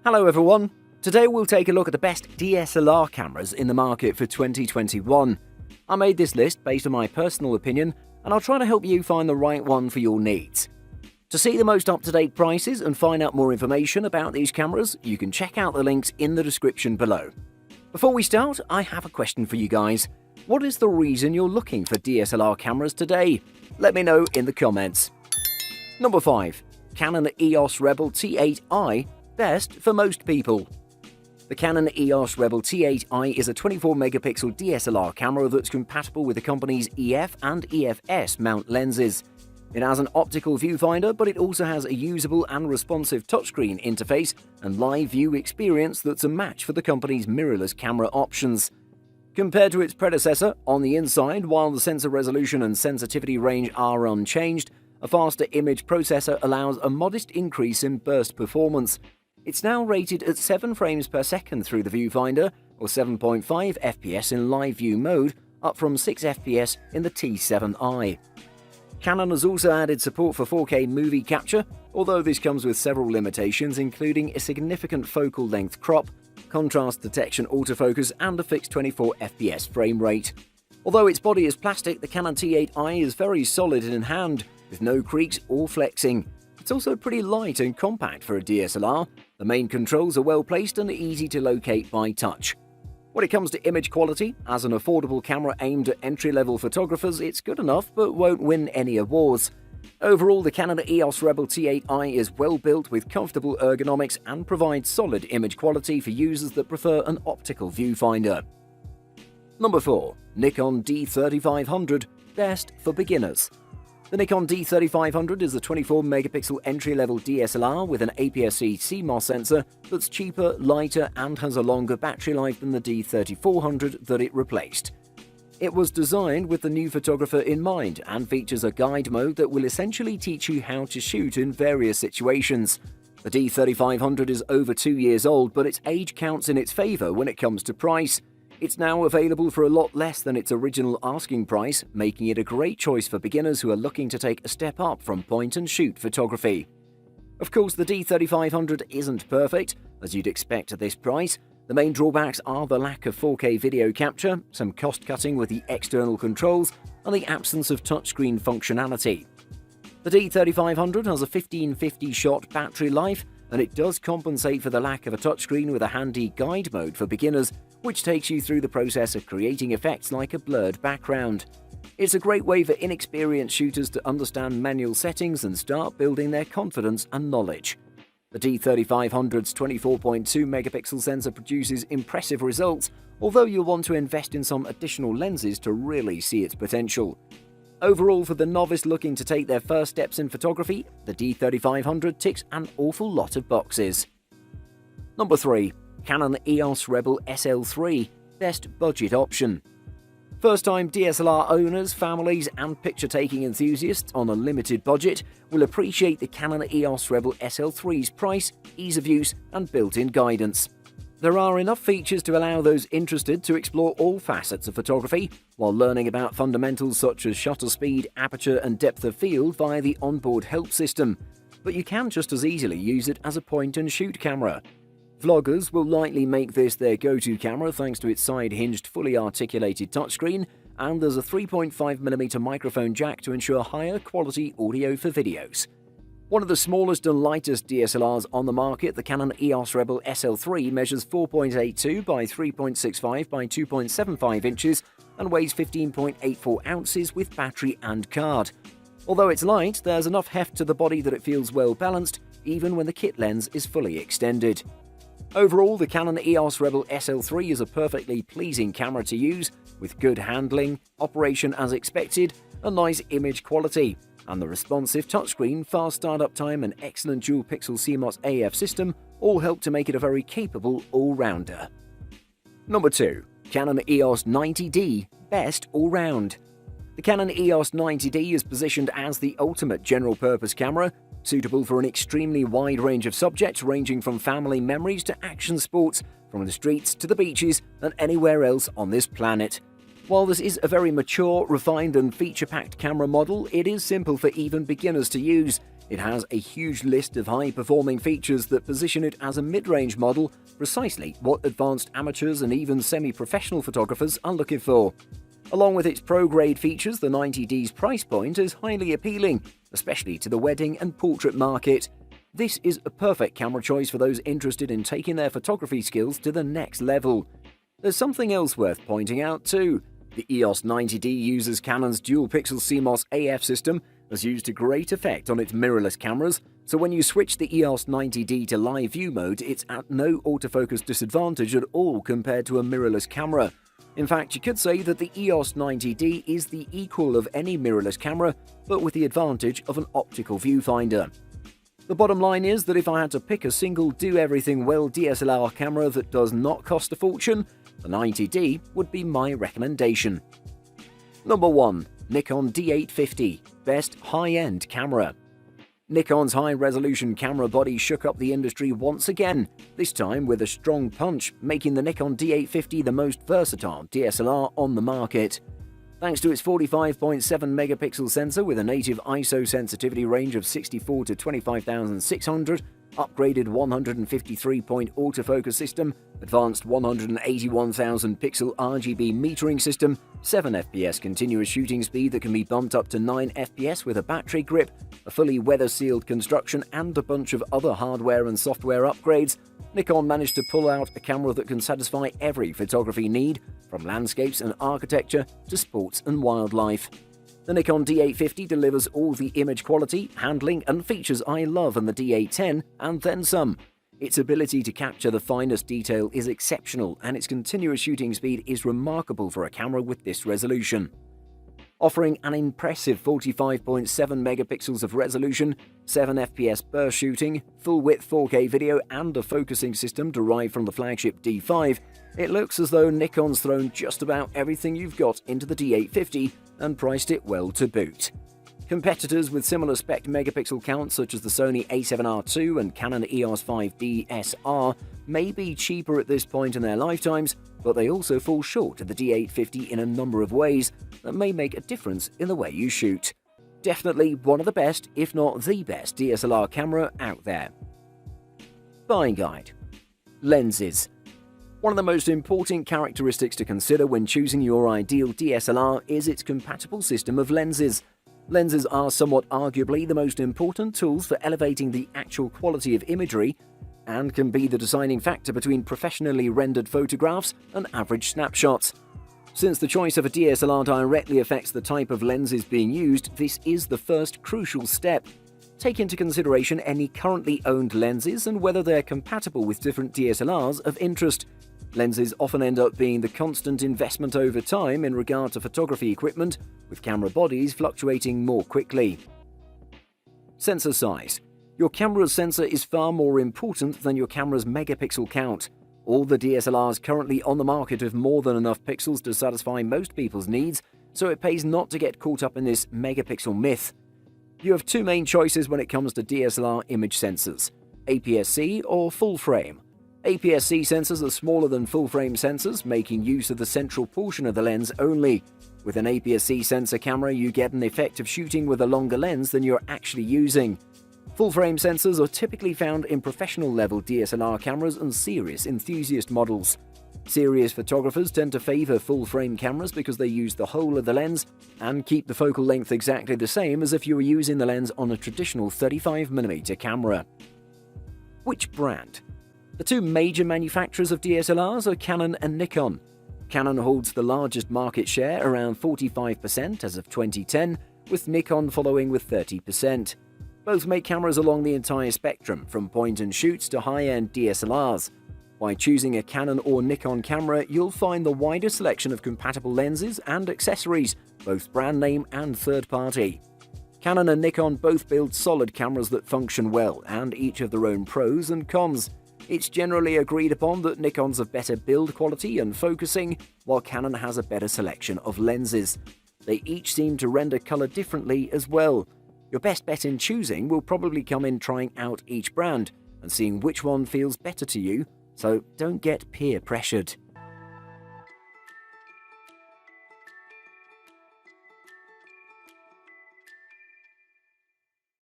Hello everyone! Today we'll take a look at the best DSLR cameras in the market for 2021. I made this list based on my personal opinion, and I'll try to help you find the right one for your needs. To see the most up-to-date prices and find out more information about these cameras, you can check out the links in the description below. Before we start, I have a question for you guys. What is the reason you're looking for DSLR cameras today? Let me know in the comments. Number 5. Canon EOS Rebel T8i, best for most people. The Canon EOS Rebel T8i is a 24-megapixel DSLR camera that's compatible with the company's EF and EFS mount lenses. It has an optical viewfinder, but it also has a usable and responsive touchscreen interface and live view experience that's a match for the company's mirrorless camera options. Compared to its predecessor, on the inside, while the sensor resolution and sensitivity range are unchanged, a faster image processor allows a modest increase in burst performance. It's now rated at 7 frames per second through the viewfinder, or 7.5 FPS in live view mode, up from 6 FPS in the T7i. Canon has also added support for 4K movie capture, although this comes with several limitations, including a significant focal length crop, contrast detection autofocus, and a fixed 24 FPS frame rate. Although its body is plastic, the Canon T8i is very solid in hand, with no creaks or flexing. It's also pretty light and compact for a DSLR. The main controls are well placed and easy to locate by touch. When it comes to image quality, as an affordable camera aimed at entry-level photographers, it's good enough but won't win any awards. Overall, the Canon EOS Rebel T8i is well built with comfortable ergonomics and provides solid image quality for users that prefer an optical viewfinder. Number 4. Nikon D3500, best for beginners. The Nikon D3500 is a 24-megapixel entry-level DSLR with an APS-C CMOS sensor that's cheaper, lighter, and has a longer battery life than the D3400 that it replaced. It was designed with the new photographer in mind and features a guide mode that will essentially teach you how to shoot in various situations. The D3500 is over 2 years old, but its age counts in its favor when it comes to price. It's now available for a lot less than its original asking price, making it a great choice for beginners who are looking to take a step up from point-and-shoot photography. Of course, the D3500 isn't perfect, as you'd expect at this price. The main drawbacks are the lack of 4K video capture, some cost-cutting with the external controls, and the absence of touchscreen functionality. The D3500 has a 1550-shot battery life, and it does compensate for the lack of a touchscreen with a handy guide mode for beginners, which takes you through the process of creating effects like a blurred background. It's a great way for inexperienced shooters to understand manual settings and start building their confidence and knowledge. The D3500's 24.2-megapixel sensor produces impressive results, although you'll want to invest in some additional lenses to really see its potential. Overall, for the novice looking to take their first steps in photography, the D3500 ticks an awful lot of boxes. Number 3. Canon EOS Rebel SL3, best budget option. First-time DSLR owners, families, and picture-taking enthusiasts on a limited budget will appreciate the Canon EOS Rebel SL3's price, ease of use, and built-in guidance. There are enough features to allow those interested to explore all facets of photography, while learning about fundamentals such as shutter speed, aperture, and depth of field via the onboard help system. But you can just as easily use it as a point-and-shoot camera. Vloggers will likely make this their go-to camera thanks to its side-hinged, fully articulated touchscreen, and there's a 3.5mm microphone jack to ensure higher quality audio for videos. One of the smallest and lightest DSLRs on the market, the Canon EOS Rebel SL3 measures 4.82 by 3.65 by 2.75 inches and weighs 15.84 ounces with battery and card. Although it's light, there's enough heft to the body that it feels well balanced, even when the kit lens is fully extended. Overall, the Canon EOS Rebel SL3 is a perfectly pleasing camera to use, with good handling, operation as expected, a nice image quality, and the responsive touchscreen, fast startup time, and excellent dual-pixel CMOS AF system all help to make it a very capable all-rounder. Number 2. Canon EOS 90D, best all-round. The Canon EOS 90D is positioned as the ultimate general-purpose camera, suitable for an extremely wide range of subjects ranging from family memories to action sports, from the streets to the beaches and anywhere else on this planet. While this is a very mature, refined and feature-packed camera model, it is simple for even beginners to use. It has a huge list of high-performing features that position it as a mid-range model, precisely what advanced amateurs and even semi-professional photographers are looking for. Along with its pro-grade features, the 90D's price point is highly appealing, especially to the wedding and portrait market. This is a perfect camera choice for those interested in taking their photography skills to the next level. There's something else worth pointing out too. The EOS 90D uses Canon's dual-pixel CMOS AF system, has used to great effect on its mirrorless cameras, so when you switch the EOS 90D to live view mode, it's at no autofocus disadvantage at all compared to a mirrorless camera. In fact, you could say that the EOS 90D is the equal of any mirrorless camera, but with the advantage of an optical viewfinder. The bottom line is that if I had to pick a single do-everything-well DSLR camera that does not cost a fortune, the 90D would be my recommendation. Number 1. Nikon D850 Best High-End Camera. Nikon's high-resolution camera body shook up the industry once again, this time with a strong punch, making the Nikon D850 the most versatile DSLR on the market. Thanks to its 45.7 megapixel sensor with a native ISO sensitivity range of 64 to 25,600, upgraded 153-point autofocus system, advanced 181,000 pixel RGB metering system, 7 fps continuous shooting speed that can be bumped up to 9 fps with a battery grip, a fully weather-sealed construction, and a bunch of other hardware and software upgrades, Nikon managed to pull out a camera that can satisfy every photography need, from landscapes and architecture to sports and wildlife. The Nikon D850 delivers all the image quality, handling, and features I love in the D810, and then some. Its ability to capture the finest detail is exceptional, and its continuous shooting speed is remarkable for a camera with this resolution. Offering an impressive 45.7 megapixels of resolution, 7 fps burst shooting, full-width 4K video, and a focusing system derived from the flagship D5, it looks as though Nikon's thrown just about everything you've got into the D850 and priced it well to boot. Competitors with similar spec megapixel counts such as the Sony a7R II and Canon EOS 5D SR may be cheaper at this point in their lifetimes, but they also fall short of the D850 in a number of ways that may make a difference in the way you shoot. Definitely one of the best, if not the best, DSLR camera out there. Buying guide. Lenses. One of the most important characteristics to consider when choosing your ideal DSLR is its compatible system of lenses. Lenses are somewhat arguably the most important tools for elevating the actual quality of imagery and can be the deciding factor between professionally rendered photographs and average snapshots. Since the choice of a DSLR directly affects the type of lenses being used, this is the first crucial step. Take into consideration any currently owned lenses and whether they're compatible with different DSLRs of interest. Lenses often end up being the constant investment over time in regard to photography equipment, with camera bodies fluctuating more quickly. Sensor size. Your camera's sensor is far more important than your camera's megapixel count. All the DSLRs currently on the market have more than enough pixels to satisfy most people's needs, so it pays not to get caught up in this megapixel myth. You have two main choices when it comes to DSLR image sensors: APS-C or full frame. APS-C sensors are smaller than full-frame sensors, making use of the central portion of the lens only. With an APS-C sensor camera, you get an effect of shooting with a longer lens than you're actually using. Full-frame sensors are typically found in professional-level DSLR cameras and serious enthusiast models. Serious photographers tend to favor full-frame cameras because they use the whole of the lens and keep the focal length exactly the same as if you were using the lens on a traditional 35mm camera. Which brand? The two major manufacturers of DSLRs are Canon and Nikon. Canon holds the largest market share, around 45% as of 2010, with Nikon following with 30%. Both make cameras along the entire spectrum, from point-and-shoots to high-end DSLRs. By choosing a Canon or Nikon camera, you'll find the widest selection of compatible lenses and accessories, both brand name and third-party. Canon and Nikon both build solid cameras that function well, and each have their own pros and cons. It's generally agreed upon that Nikon's have better build quality and focusing, while Canon has a better selection of lenses. They each seem to render color differently as well. Your best bet in choosing will probably come in trying out each brand and seeing which one feels better to you, so don't get peer pressured.